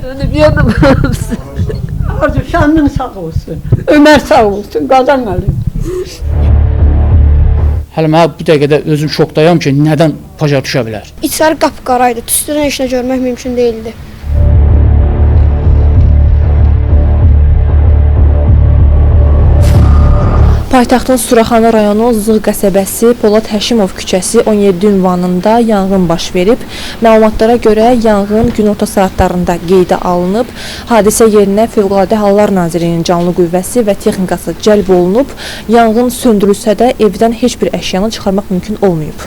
Dönüp yedim. Arzu şanın sağ olsun. Ömer sağ olsun. Qazan müəllim. Hələ mən bu dəqiqədə özüm şokdayam ki, nədən pojar düşə bilər? İçəri qapqaraydı. Tüstüdən heç nə görmək mümkün değildi. Paytaxtın Suraxanı rayonu Zığ qəsəbəsi Polad Həşimov küçəsi 17 ünvanında yanğın baş verib. Məlumatlara görə yanğın günorta saatlarında qeydə alınıb. Hadisə yerinə Fövqəladə Hallar Nazirliyinin canlı qüvvəsi və texnikası cəlb olunub. Yanğın söndürülsə də evdən heç bir əşyanı çıxarmaq mümkün olmayıb.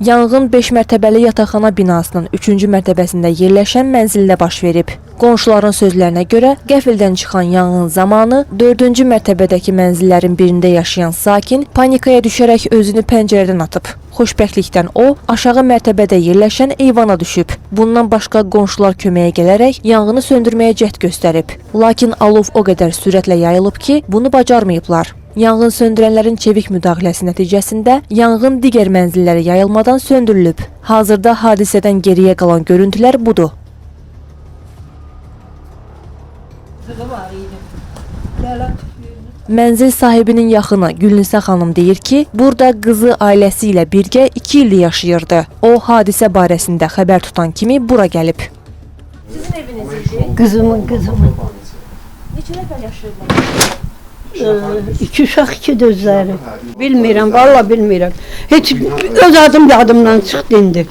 Yanğın 5 mərtəbəli yataqxana binasının 3-cü mərtəbəsində yerləşən mənzildə baş verib. Qonşuların sözlərinə görə qəfildən çıxan yanğın zamanı 4-cü mərtəbədəki mənzillərin birində yaşayan sakin panikaya düşərək özünü pəncərədən atıb. Xoşbəxtlikdən o, aşağı mərtəbədə yerləşən eyvana düşüb. Bundan başqa qonşular köməyə gələrək yanğını söndürməyə cəhd göstərib. Lakin alov o qədər sürətlə yayılıb ki, bunu bacarmayıblar. Yanğın söndürənlərin çevik müdaxiləsi nəticəsində yanğın digər mənzillərə yayılmadan söndürülüb. Hazırda hadisədən geriyə qalan görüntülər budur. Mənzil sahibinin yaxını Gülnisə xanım deyir ki, burada qızı ailəsi ilə birgə 2 ildir yaşayırdı. O, hadisə barəsində xəbər tutan kimi bura gəlib. Sizin eviniz idi? Qızımın. Neçə nəfər yaşayırlar? 2 uşaq, 2 dözləri. Bilmirəm, valla bilmirəm. Heç öz adım yadımdan çıxdı indi.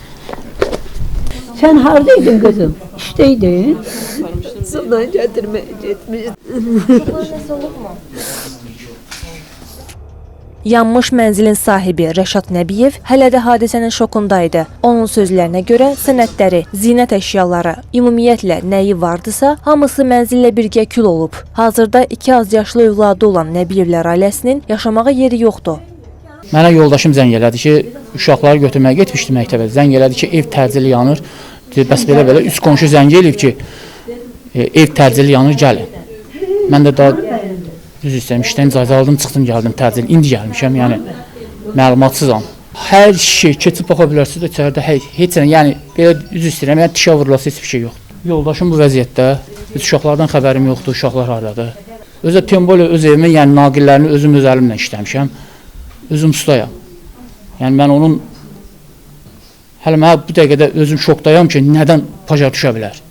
Sən haradaydın qızım? İşdəydin? Sudan gətirməyə getmiş. Yanmış mənzilin sahibi Rəşad Nəbiyev hələ də hadisənin şokundaydı. Onun sözlərinə görə sənədləri, zinət əşyaları, ümumiyyətlə nəyi vardısa, hamısı mənzillə birgə kül olub. Hazırda 2 az yaşlı övladı olan Nəbiyevlər ailəsinin yaşamağa yeri yoxdur. Mənə yoldaşım zəng elədi ki, uşaqları götürməyə getmişdi məktəbə. Zəng elədi ki, ev təcili yanır. Bəs belə üç qonşu zəng eləyib ki, ev təcili yanır, gəlin. Mən də daha düz istəyim, işdən icazə aldım, çıxdım, gəldim təcil. İndi gəlmişəm, yəni məlumatsızam. Hər şey keçib baxa bilərsiniz də içəridə heç nə, yəni belə düz istəyirəm, yəni dişə vurulası heç bir şey yoxdur. Yoldaşım bu vəziyyətdə, uşaqlardan xəbərim yoxdur, uşaqlar hardadır. Özə Tembolo öz evimə, yəni naqillərini özüm öz əlimlə işləmişəm. Özüm ustayam. Yəni mən onun hələ mən bu dəqiqədə özüm şokdayam ki, nədən pojar düşə bilər?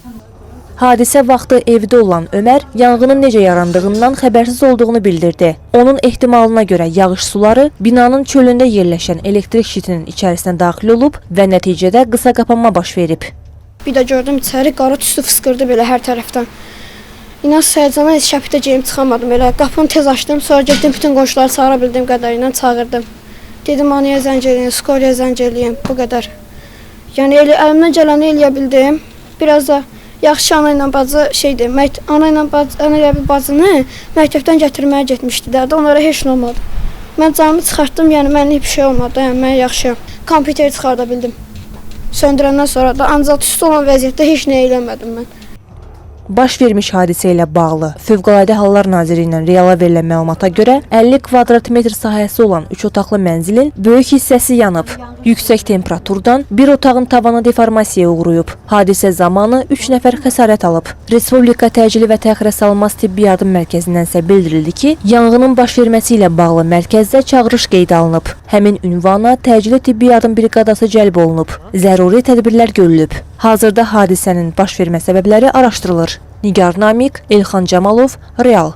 Hadisə vaxtı evdə olan Ömər yanğının necə yarandığından xəbərsiz olduğunu bildirdi. Onun ehtimalına görə yağış suları binanın çölündə yerləşən elektrik şitinin içərisinə daxil olub və nəticədə qısa qapanma baş verib. Bir də gördüm içəri qara tüstü fıskırdı belə hər tərəfdən. İnan səhəcana heç şəpitə geyim çıxamadım belə. Qapını tez açdım, sonra getdim bütün qonşuları çağıra bildiyim qədərilə çağırdım. Dedim anaya zəng eləyin, skoriya zəng eləyin, bu qədər. Yəni əlimdən gələni eləyə bildim. Biraz da yaxşı ana ilə bacı şeydir, ana ilə bacını məktəbdən gətirməyə getmişdi də, onlara heç nə olmadı. Mən canımı çıxartdım, yəni mənə bir şey olmadı, yəni mən yaxşıyam. Kompüteri çıxarda bildim. Söndürəndən sonra da ancaq tüstü olan vəziyyətdə heç nə eləmədim mən. Baş vermiş hadisə ilə bağlı Fövqəladə Hallar Nazirliyindən reala verilən məlumata görə 50 kvadrat metr sahəsi olan 3 otaqlı mənzilin böyük hissəsi yanıb. Yüksək temperaturdan bir otağın tavanı deformasiyaya uğrayıb. Hadisə zamanı 3 nəfər xəsarət alıb. Respublika Təcili və Təxirə Salınmaz Tibbi Yardım Mərkəzindən isə bildirildi ki, yanğının baş verməsi ilə bağlı mərkəzdə çağırış qeydə alınıb. Həmin ünvana təcili tibbi yardım briqadası cəlb olunub. Zəruri tədbirlər görülüb. Hazırda hadisənin baş vermə səbəbləri araşdırılır. Nigar Namik, Elxan Camalov, Real.